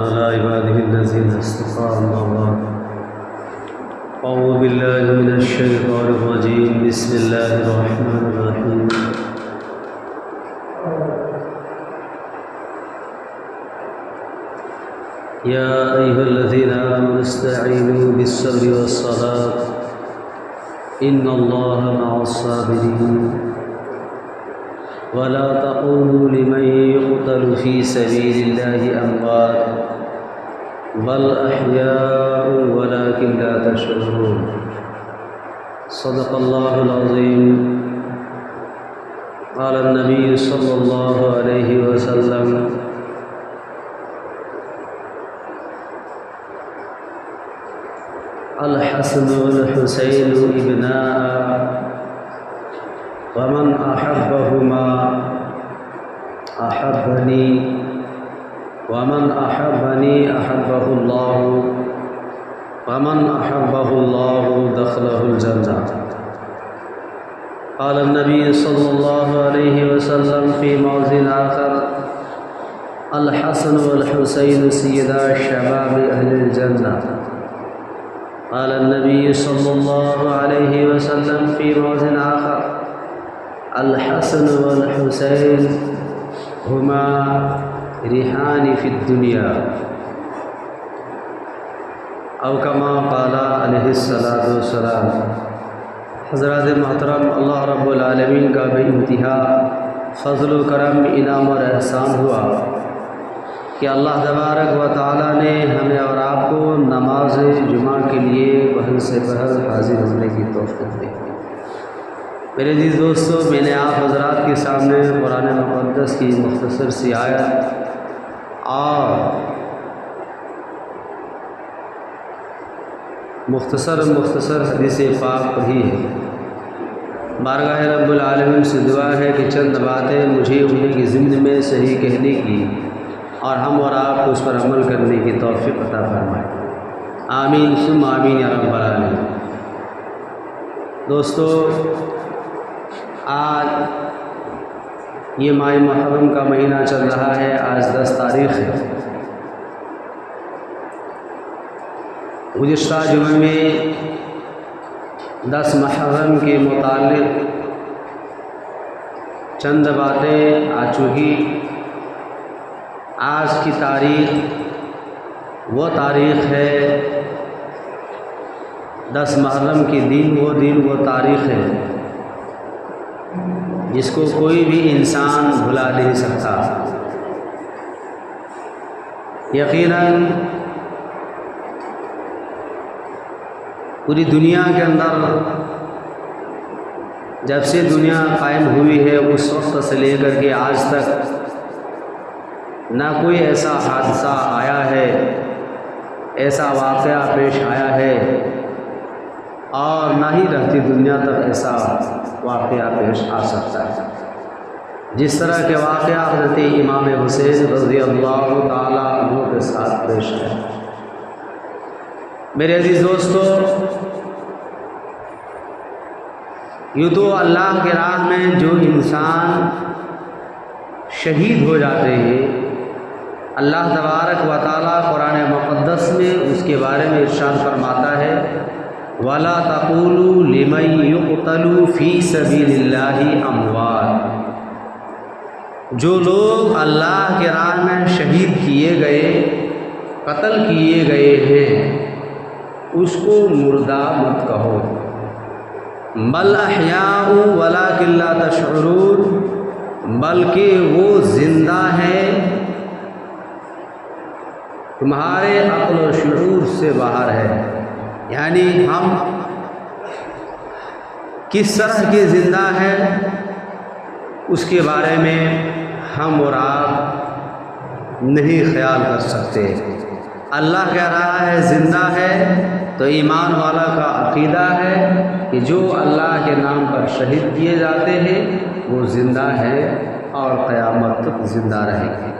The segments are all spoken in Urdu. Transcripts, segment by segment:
على عباده الذين اصطفى أما بعد أعوذ بالله من الشيطان الرجيم بسم الله الرحمن الرحيم يا أيها الذين آمنوا استعينوا بالصبر والصلاة إن الله مع الصابرين ولا تقولوا لمن يقتل في سبيل الله أموات بل أحياء ولكن لا تشعرون صدق الله العظيم قال النبي صلى الله عليه وسلم الحسن والحسين ابناء ومن أحبهما أحبني ومن أحبني أحبه الله ومن أحبه الله دخله الجنة قال النبي صلى الله عليه وسلم في موضع آخر الحسن والحسين سيدا شباب أهل الجنة قال النبي صلى الله عليه وسلم في موضع آخر الحسن والحسين هما ریحان فی الدنیا او کما قال علیہ الصلاۃ والسلام۔ حضرات محترم، اللہ رب العالمین کا بے انتہا فضل و کرم، انعام اور احسان ہوا کہ اللہ تبارک و تعالیٰ نے ہمیں اور آپ کو نماز جمعہ کے لیے بہر سے بہر حاضر ہونے کی توفیق دی۔ میرے عزیز دوستو، میں نے آپ حضرات کے سامنے قرآن مقدس کی مختصر سی آیت اور مختصر حدیث پاک پڑھی ہے۔ بارگاہ رب العالمین سے دعا ہے کہ چند باتیں مجھے انہیں کی زندگی میں صحیح کہنے کی اور ہم اور آپ کو اس پر عمل کرنے کی توفیق عطا فرمائے، آمین ثم آمین یا رب العالمین۔ دوستو، آج یہ ماہ محرم کا مہینہ چل رہا ہے، آج 10 تاریخ ہے۔ گزشتہ جمعے میں 10 محرم کے متعلق چند باتیں آ چکی۔ آج کی تاریخ وہ تاریخ ہے، 10 محرم کے دن وہ تاریخ ہے جس کو کوئی بھی انسان بھلا نہیں سکتا۔ یقیناً پوری دنیا کے اندر جب سے دنیا قائم ہوئی ہے اس وقت سے لے کر کے آج تک نہ کوئی ایسا حادثہ آیا ہے، ایسا واقعہ پیش آیا ہے اور نہ ہی رہتی دنیا تک ایسا واقعہ پیش آ سکتا ہے جس طرح کے واقعہ حضرت امام حسین رضی اللہ تعالیٰ عنہ کے ساتھ پیش ہے۔ میرے عزیز دوستو، یوں تو اللہ کے راہ میں جو انسان شہید ہو جاتے ہیں، اللہ تبارک و تعالیٰ قرآن مقدس میں اس کے بارے میں ارشاد فرماتا ہے وَلَا تَقُولُوا لِمَن يُقْتَلُ فِي سَبِيلِ اللَّهِ أَمْوَاتٌ۔ جو لوگ اللہ کے راہ میں شہید کیے گئے، قتل کیے گئے ہیں، اس کو مردہ مت کہو، بل احیاء ولکن لا تشعرون، بلکہ وہ زندہ ہیں، تمہارے عقل و شعور سے باہر ہے۔ یعنی ہم کس طرح کے زندہ ہیں اس کے بارے میں ہم اور آپ نہیں خیال کر سکتے۔ اللہ کہہ رہا ہے زندہ ہے، تو ایمان والا کا عقیدہ ہے کہ جو اللہ کے نام پر شہید کیے جاتے ہیں وہ زندہ ہے اور قیامت تک زندہ رہیں گے۔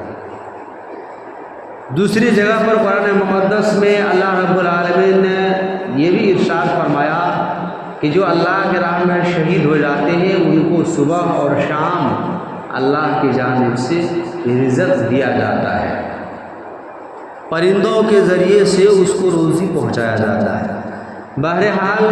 دوسری جگہ پر قرآن مقدس میں اللہ رب العالمین نے یہ بھی ارشاد فرمایا کہ جو اللہ کے راہ میں شہید ہو جاتے ہیں ان کو صبح اور شام اللہ کی جانب سے رزق دیا جاتا ہے۔ پرندوں کے ذریعے سے اس کو روزی پہنچایا جاتا ہے۔ بہرحال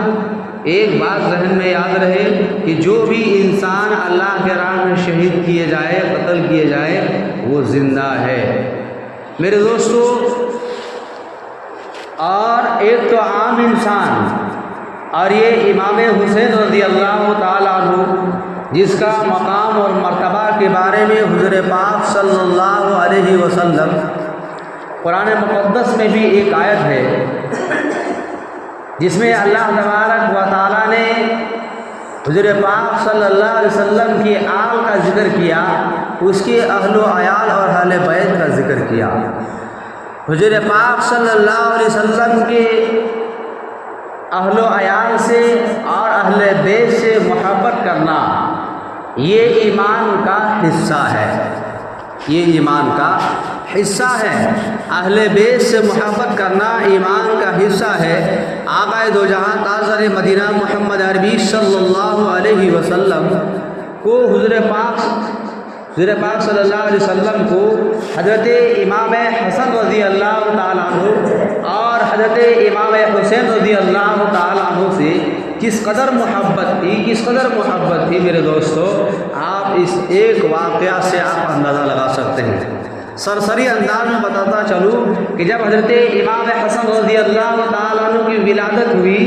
ایک بات ذہن میں یاد رہے کہ جو بھی انسان اللہ کے راہ میں شہید کیے جائے، قتل کیے جائے، وہ زندہ ہے میرے دوستو۔ اور ایک تو عام انسان، اور یہ امام حسین رضی اللہ تعالیٰ عنہ جس کا مقام اور مرتبہ کے بارے میں حضور پاک صلی اللہ علیہ وسلم قرآن مقدس میں بھی ایک آیت ہے جس میں اللہ تبارک و تعالیٰ نے حضور پاک صلی اللہ علیہ وسلم کی آل کا ذکر کیا، اس کے اہل و عیال اور اہل بیت کا ذکر کیا۔ حضور پاک صلی اللہ علیہ وسلم کے اہل و عیال سے اور اہل بیت سے محبت کرنا یہ ایمان کا حصہ ہے، یہ ایمان کا حصہ ہے۔ اہل بیت سے محبت کرنا ایمان کا حصہ ہے۔ آقا دو جہاں تاجر مدینہ محمد عربی صلی اللہ علیہ وسلم کو حضور پاک صلی اللہ علیہ وسلم کو حضرت امام حسن رضی اللہ تعالیٰ عنہ اور حضرت امام حسین رضی اللہ تعالیٰ عنہ سے کس قدر محبت تھی میرے دوستو، آپ اس ایک واقعہ سے آپ اندازہ لگا سکتے ہیں۔ سرسری انداز میں بتاتا چلوں کہ جب حضرت امام حسن رضی اللہ تعالیٰ عنہ کی ولادت ہوئی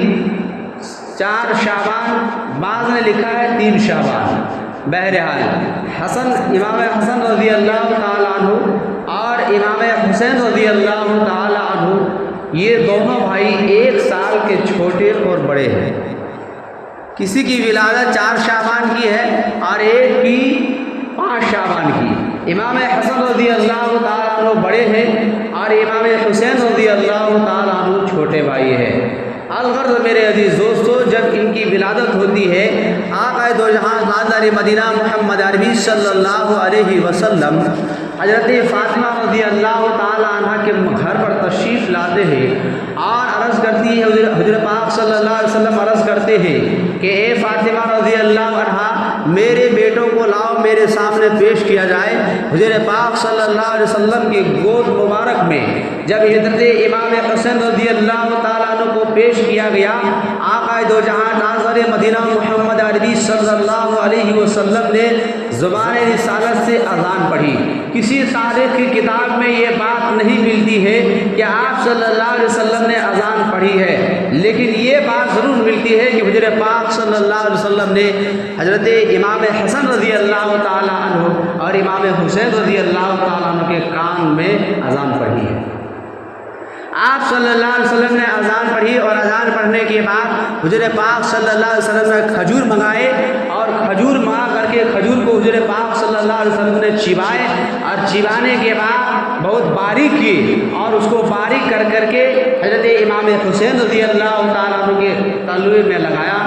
4 شعبان، بعض نے لکھا ہے 3 شعبان، بہرحال امام حسن رضی اللہ تعالیٰ عنہ اور امام حسین رضی اللہ تعالیٰ عنہ یہ دونوں بھائی 1 سال کے چھوٹے اور بڑے ہیں۔ کسی کی ولادت 4 شعبان کی ہے اور ایک کی 5 شعبان کی۔ امام حسن رضی اللہ تعالیٰ عنہ بڑے ہیں اور امام حسین رضی اللہ تعالیٰ عنہ چھوٹے بھائی ہیں۔ الغرض میرے عزیز دوستو، جب ان کی ولادت ہوتی ہے، آقا دو جہاں تاجدار مدینہ محمد عربی صلی اللہ علیہ وسلم حضرت فاطمہ رضی اللہ تعالیٰ عنہ کے گھر پر تشریف لاتے ہیں اور عرض کرتی ہے، حضرت پاک صلی اللہ علیہ وسلم عرض کرتے ہیں کہ اے فاطمہ رضی اللہ عنہ، میرے بیٹوں کو لاؤ، میرے سامنے پیش کیا جائے۔ حضرت پاک صلی اللہ علیہ وسلم کی گود مبارک میں جب حضرت امام حسین رضی اللہ تعالیٰ عنہ کو پیش کیا گیا، آقا دو جہاں تاجدار مدینہ محمد عربی صلی اللہ علیہ وسلم نے زبان رسالت سے اذان پڑھی۔ کسی تاریخ کی کتاب میں یہ بات نہیں ملتی ہے کہ آپ صلی اللہ علیہ وسلم نے اذان پڑھی ہے، لیکن یہ بات ضرور ملتی ہے کہ حضرت پاک صلی اللہ علیہ وسلم نے حضرت امام حسن رضی اللہ تعالیٰ عنہ اور امام حسین رضی اللہ تعالیٰ عنہ کے کان میں اذان پڑھی ہے۔ آپ صلی اللہ علیہ وسلم نے اذان پڑھی اور اذان پڑھنے کے بعد حضرت پاک صلی اللہ علیہ وسلم نے کھجور منگائے اور کھجور منگا کر کے کھجور کو حضرت پاک صلی اللہ علیہ وسلم نے چبائے اور چبانے کے بعد بہت باریک کی اور اس کو باریک کر کر کے حضرت امام حسین رضی اللہ تعالیٰ عنہ کے تلوے میں لگایا۔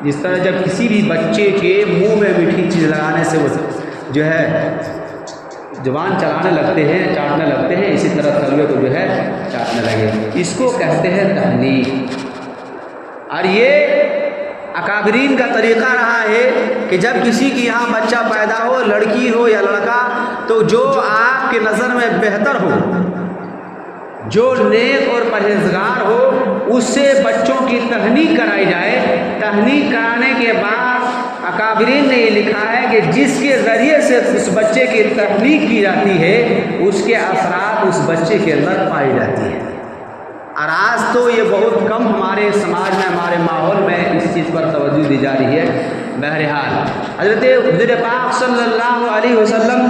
جس طرح جب کسی بھی بچے کے منہ میں میٹھی چیز لگانے سے وہ جو ہے زبان چلانے لگتے ہیں، چاٹنے لگتے ہیں، اسی طرح تلوے کو جو ہے چاٹنے لگے، اس کو کہتے ہیں تحنیک۔ اور یہ اکابرین کا طریقہ رہا ہے کہ جب کسی کی یہاں بچہ پیدا ہو، لڑکی ہو یا لڑکا، تو جو آپ کی نظر میں بہتر ہو، جو نیک اور پرہیزگار ہو، اس سے بچوں کی تحنیک کرائی جائے۔ تحنیک کرانے کے بعد اکابرین نے یہ لکھا ہے کہ جس کے ذریعے سے اس بچے کی تحنیک کی جاتی ہے، اس کے اثرات اس بچے کے اندر پائی جاتی ہے۔ اور آج تو یہ بہت کم ہمارے سماج میں، ہمارے ماحول میں اس چیز پر توجہ دی جا رہی ہے۔ بہرحال حضرت پاک صلی اللہ علیہ وسلم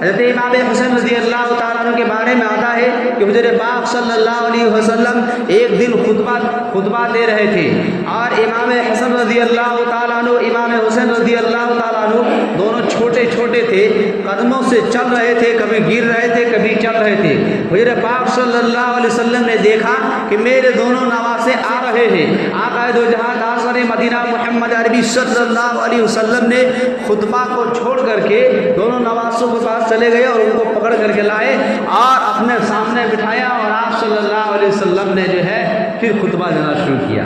حضرت امام حسین رضی اللہ تعالیٰ عنہ کے بارے میں آتا ہے کہ حضرت پاک صلی اللہ علیہ وسلم ایک دن خطبہ دے رہے تھے اور امام حسن رضی اللہ تعالیٰ عنہ، امام حسین رضی اللہ تعالیٰ عنہ دونوں چھوٹے چھوٹے تھے، قدموں سے چل رہے تھے، کبھی گر رہے تھے، کبھی چل رہے تھے۔ حضرت پاک صلی اللہ علیہ وسلم نے دیکھا کہ میرے دونوں نواسے آ رہے ہیں۔ آقا دو جہاں تاجدار مدینہ محمد عربی صلی اللہ علیہ وسلم نے خطبہ کو چھوڑ کر کے دونوں نواسوں کے پاس چلے گئے اور ان کو پکڑ کر کے لائے اور اپنے سامنے بٹھایا اور آپ صلی اللہ علیہ وسلم نے جو ہے پھر خطبہ دینا شروع کیا۔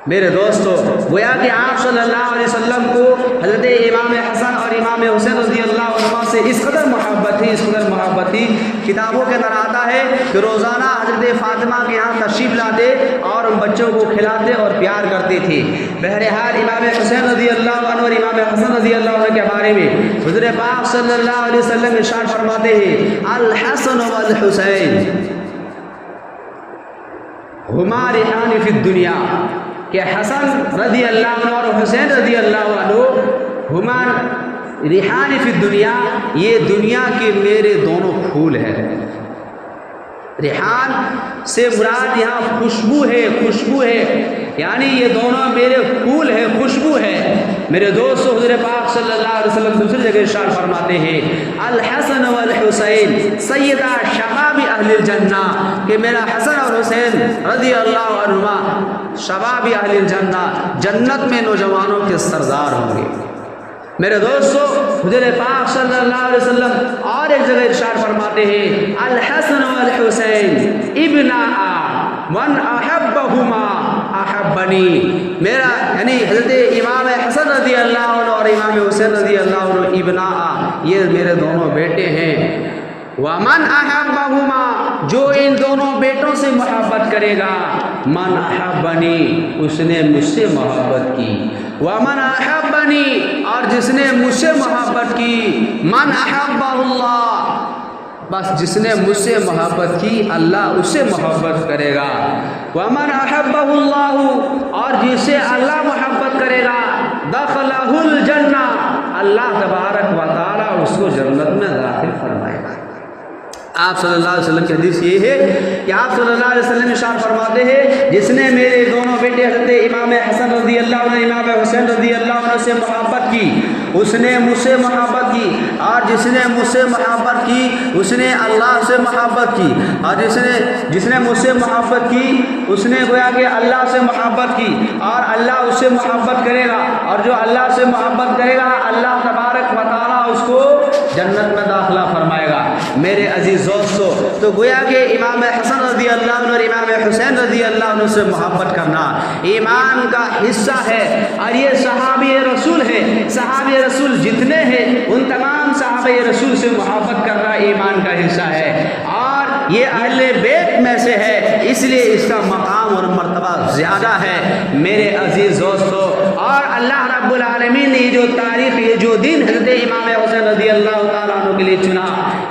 میرے دوستو گویا کہ آپ صلی اللہ علیہ وسلم کو حضرت امام حسن اور امام حسین رضی اللہ عنہ سے اس قدر محبت تھی کتابوں کے اندر آتا ہے کہ روزانہ حضرت فاطمہ کے یہاں تشریف لاتے اور ان بچوں کو کھلاتے اور پیار کرتے تھے۔ بہرحال امام حسین رضی اللہ عنہ اور امام حسن رضی اللہ عنہ کے بارے میں حضور پاک صلی اللہ علیہ وسلم ارشاد فرماتے ہیں الحسن والحسین ہما ریحان فی الدنیا، کہ حسن رضی اللہ عنہ اور حسین رضی اللہ عنہ ہما ریحان فی الدنیا، یہ دنیا کے میرے دونوں پھول ہیں۔ ریحان سے مراد یہاں خوشبو ہے، یعنی یہ دونوں میرے پھول ہیں، خوشبو ہے۔ میرے دوست حضور پاک صلی اللہ علیہ وسلم دوسری جگہ ارشاد فرماتے ہیں الحسن والحسین سیدہ شباب اہل الجنہ، کہ میرا حسن اور حسین رضی اللہ عنہما شباب اہل الجنہ، جنت میں نوجوانوں کے سردار ہوں گے۔ میرے دوستو حضور پاک صلی اللہ علیہ وسلم اور ایک جگہ ارشاد فرماتے ہیں الحسن والحسین ابناء من احبہما احبنی، میرا یعنی حضرت امام حسن رضی اللہ عنہ اور امام حسین رضی اللہ عنہ ابناء، یہ میرے دونوں بیٹے ہیں۔ ومن احبہما، جو ان دونوں بیٹوں سے محبت کرے گا، من احبنی، اس نے مجھ سے محبت کی، ومن احبنی، اور جس نے مجھ سے محبت کی، من احبہ اللہ، بس جس نے مجھ سے محبت کی اللہ اس سے محبت کرے گا، ومن احبہ اللہ، اور جس سے اللہ محبت کرے گا، دخلہ الجنہ، اللہ تبارک و تعالی اس کو جنت میں داخل فرمائے گا۔ آپ صلی اللہ علیہ وسلم کی حدیث یہ ہے کہ آپ صلی اللہ علیہ وسلم ارشاد فرماتے ہیں جس نے میرے دونوں بیٹے حضرت امام حسن رضی اللہ عنہ امام حسین رضی اللہ عنہ سے محبت کی اس نے مجھ سے محبت کی، اور جس نے مجھ سے محبت کی اس نے اللہ سے محبت کی، اور جس نے مجھ سے محبت کی اس نے گویا کہ اللہ سے محبت کی، اور اللہ اس سے محبت کرے گا، اور جو اللہ سے محبت کرے گا اللہ تبارک و تعالیٰ اس کو جنت میں داخلہ فرمائے گا۔ میرے عزیز دوستو، تو گویا کہ امام حسن رضی اللہ عنہ اور امام حسین رضی اللہ عنہ سے محبت کرنا ایمان کا حصہ ہے، اور یہ صحابی رسول ہے۔ صحابی رسول جتنے ہیں ان تمام صحابہ رسول سے محبت کرنا ایمان کا حصہ ہے، اور یہ اہل بیت میں سے ہے، اس لیے اس کا مقام اور مرتبہ زیادہ ہے۔ میرے عزیز دوستو، اور اللہ رب العالمین نے یہ جو تاریخ، یہ جو دن حضرت امام حسین رضی اللہ تعالیٰ عنہ کے لیے چنا،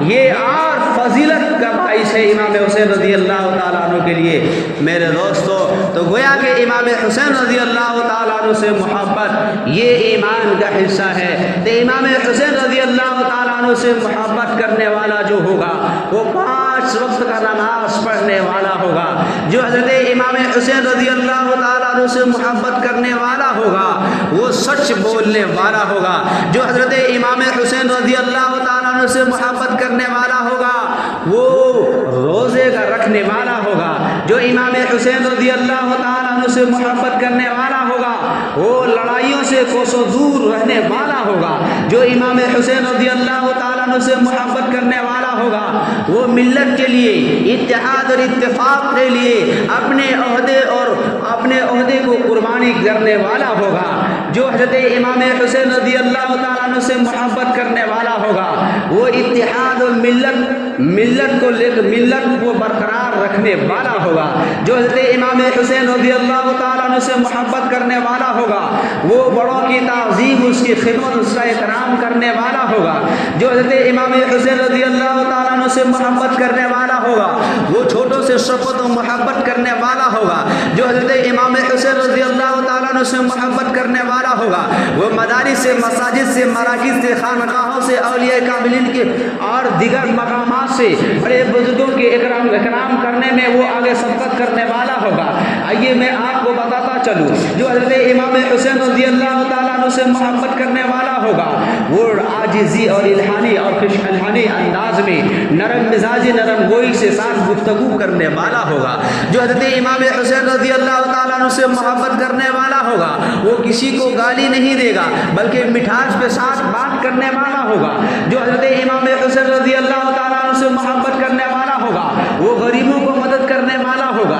یہ اور فضیلت کا باعث ہے امام حسین رضی اللہ تعالیٰ عنہ کے لیے۔ میرے دوستو، تو گویا کہ امام حسین رضی اللہ تعالیٰ عنہ سے محبت یہ ایمان کا حصہ ہے۔ تو امام حسین رضی اللہ تعالیٰ عنہ سے محبت کرنے والا جو ہوگا وہ 5 وقت کا نماز پڑھنے والا ہوگا۔ جو حضرت امام حسین رضی اللہ تعالیٰ عنہ سے محبت کرنے والا ہوگا وہ سچ بولنے والا ہوگا۔ جو حضرت امام حسین رضی اللہ تعالیٰ عنہ سے محبت کرنے والا ہوگا وہ روزے کا رکھنے والا ہوگا۔ جو امام حسین رضی اللہ تعالیٰ عنہ سے محبت کرنے والا ہوگا وہ لڑائیوں سے کوسوں دور رہنے والا ہوگا۔ جو امام حسین رضی اللہ تعالیٰ عنہ سے محبت کرنے والا ہوگا وہ ملت کے لیے اتحاد اور اتفاق کے لیے اپنے عہدے کو قربانی کرنے والا ہوگا۔ جو حضرت امام حسین رضی اللہ تعالیٰ عنہ سے محبت کرنے والا ہوگا وہ اتحاد اور ملت کو برقرار رکھنے والا ہوگا۔ جو حضرت امام حسین رضی اللہ تعالیٰ عنہ سے محبت کرنے والا ہوگا وہ بڑوں کی تعظیم، اس کی خدمت، اس کا احترام کرنے والا ہوگا۔ جو حضرت امام حسین رضی اللہ تعالیٰ عنہ سے محبت کرنے والا ہوگا وہ چھوٹوں سے شفقت و محبت کرنے والا ہوگا۔ جو حضرت امام حسین رضی اللہ تعالیٰ عنہ سے محبت کرنے والا ہوگا وہ مدارس سے، مساجد سے، مراکز سے، خانقاہوں سے، اولیاء کاملین کے اور دیگر مقامات سے بڑے بزرگوں کے اکرام کرنے میں وہ آگے سبقت کرنے والا ہوگا۔ آئیے میں آپ کو بتاتا چلوں، جو حضرت امام حسین رضی اللہ تعالیٰ عنہ سے محبت کرنے والا ہوگا وہ عاجزی اور الہانی اور خوش الہانی انداز میں نرم مزاجی، نرم گوئی سے ساتھ گفتگو کرنے والا ہوگا۔ جو حضرت امام حسین رضی اللہ تعالیٰ عنہ سے محبت کرنے والا ہوگا وہ کسی کو گالی نہیں دے گا بلکہ مٹھاس کے ساتھ بات کرنے والا ہوگا۔ جو حضرت امام حسین رضی اللہ تعالیٰ عنہ سے محبت کرنے والا ہوگا وہ غریبوں کو مدد کرنے والا ہوگا،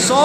100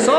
100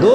2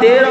13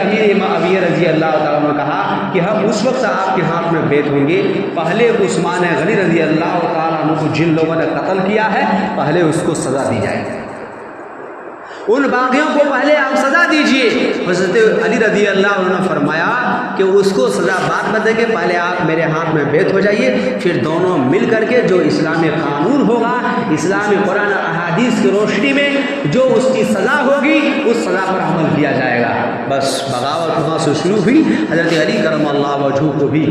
امیر معاویہ رضی اللہ تعالیٰ عنہ نے کہا کہ ہم اس وقت آپ کے ہاتھ میں بیعت ہوں گے، پہلے عثمان غنی رضی اللہ تعالیٰ عنہ کو جن لوگوں نے قتل کیا ہے پہلے اس کو سزا دی جائے، ان باغیوں کو پہلے آپ سزا دیجئے۔ حضرت علی رضی اللہ عنہ نے فرمایا کہ اس کو سزا بعد میں دیں گے، پہلے آپ میرے ہاتھ میں بیعت ہو جائیے، پھر دونوں مل کر کے جو اسلامی قانون ہوگا، اسلامی قرآن احادیث کی روشنی میں جو اس کی سزا ہوگی اس سزا پر عمل کیا جائے گا۔ بس بغاوت وہاں سے شروع ہوئی۔ حضرت علی کرم اللہ وجہہ کو بھی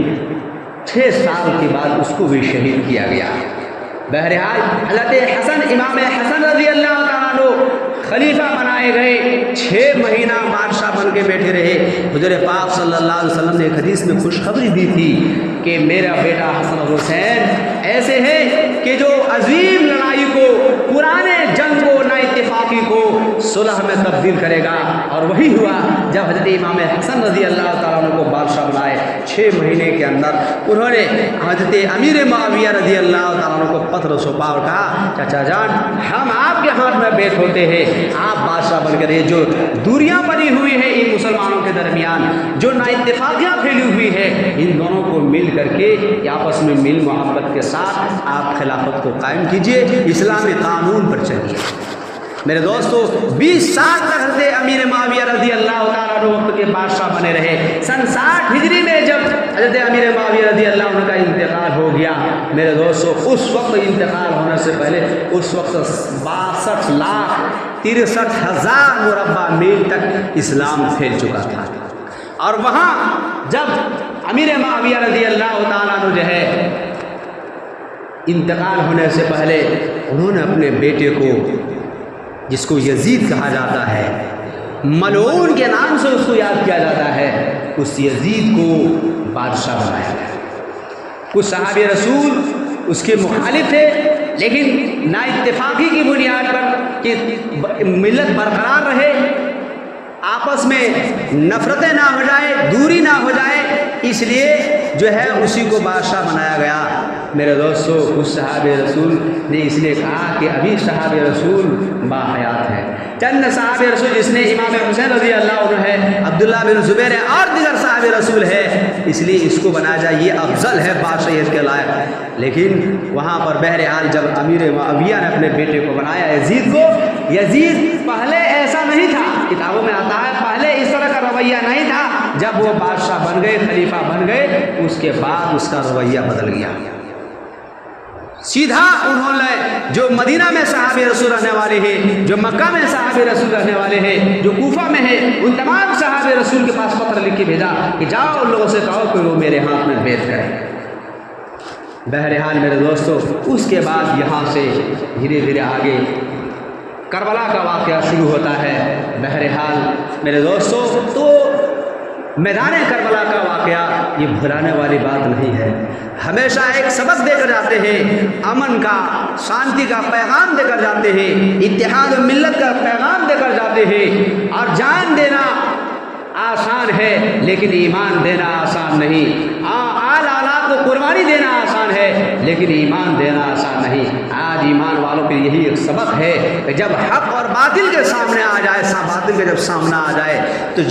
6 سال کے بعد اس کو بھی شہید کیا گیا۔ بہرحال حضرت حسن، امام حسن رضی اللہ تعالیٰ عنہ خلیفہ بنائے گئے، 6 مہینہ بادشاہ بن کے بیٹھے رہے۔ حضور پاک صلی اللہ علیہ وسلم نے ایک حدیث میں خوشخبری دی تھی کہ میرا بیٹا حسن اور حسین ایسے ہیں کہ جو عظیم لڑائی کو، پرانے جنگ کو، نا اتفاقی کو صلح میں تبدیل کرے گا۔ اور وہی ہوا جب حضرت امام حسن رضی اللہ تعالیٰ عنہ کو بادشاہ بنائے، 6 مہینے کے اندر انہوں نے حضرت امیر معاویہ رضی اللہ تعالیٰ عنہ کو پتر سونپا اور کہا چچا جان ہم آپ کے ہاتھ میں بیعت ہوتے ہیں، آپ بادشاہ بن کر جو دوریاں بنی ہوئی ہیں ان مسلمانوں کے درمیان، جو نا اتفاقیاں پھیلی ہوئی ہے، ان دونوں کو مل کر کے آپس میں مل محبت کے ساتھ آپ خلافت کو قائم کیجئے، اسلامی قانون پر چلیے۔ میرے دوستو 20 سال تک حضرت امیر معاویہ رضی اللہ تعالیٰ عنہ وقت کے بادشاہ بنے رہے۔ سن 60 ہجری میں جب حضرت امیر معاویہ رضی اللہ عنہ کا انتقال ہو گیا، میرے دوستو اس وقت انتقال ہونے سے پہلے اس وقت 62,63,000 مربع میل تک اسلام پھیل چکا تھا۔ اور وہاں جب امیر معاویہ رضی اللہ تعالیٰ عنہ جو ہے انتقال ہونے سے پہلے انہوں نے اپنے بیٹے کو، جس کو یزید کہا جاتا ہے، ملعون کے نام سے اس کو یاد کیا جاتا ہے، اس یزید کو بادشاہ بنایا گیا۔ کچھ صحابہ رسول اس کے مخالف تھے، لیکن نا اتفاقی کی بنیاد پر کہ ملت برقرار رہے، آپس میں نفرتیں نہ ہو جائے، دوری نہ ہو جائے، اس لیے جو ہے اسی کو بادشاہ بنایا گیا۔ میرے دوستو کچھ صحابہ رسول نے اس لیے کہا کہ ابھی صحابہ رسول باحیات ہیں، چند صحابہ رسول جس نے امام حسین رضی اللہ عنہ ہے، عبداللہ بن زبیر ہے اور دیگر صحابہ رسول ہے، اس لیے اس کو بنایا جائے، یہ افضل ہے بادشاہیت کے لائق۔ لیکن وہاں پر بہرحال جب امیر معاویہ نے اپنے بیٹے کو بنایا یزید کو، یزید پہلے ایسا نہیں تھا، کتابوں میں آتا ہے پہلے اس طرح کا رویہ نہیں تھا، جب وہ بادشاہ بن گئے، خلیفہ بن گئے، اس کے بعد اس کا رویہ بدل گیا۔ سیدھا انہوں نے جو مدینہ میں صحابہ رسول رہنے والے ہیں، جو مکہ میں صحابہ رسول رہنے والے ہیں، جو کوفہ میں ہیں، ان تمام صحابہ رسول کے پاس پتر لکھ کے بھیجا کہ جاؤ ان لوگوں سے کہو کہ وہ میرے ہاتھ میں بیعت کریں۔ بہرحال میرے دوستو اس کے بعد یہاں سے دھیرے دھیرے آگے کربلا کا واقعہ شروع ہوتا ہے۔ بہرحال میرے دوستو تو میدان کربلا کا واقعہ یہ بھلانے والی بات نہیں ہے، ہمیشہ ایک سبق دے کر جاتے ہیں، امن کا، شانتی کا پیغام دے کر جاتے ہیں، اتحاد و ملت کا پیغام دے کر جاتے ہیں۔ اور جان دینا آسان ہے لیکن ایمان دینا آسان نہیں، آل آلات کو قربانی دینا آسان ہے لیکن ایمان دینا آسان نہیں۔ آج ایمان والوں کے یہی ایک سبق ہے کہ جب حق اور باطل کے سامنے آ جائے، باطل کے جب سامنے آ جائے تو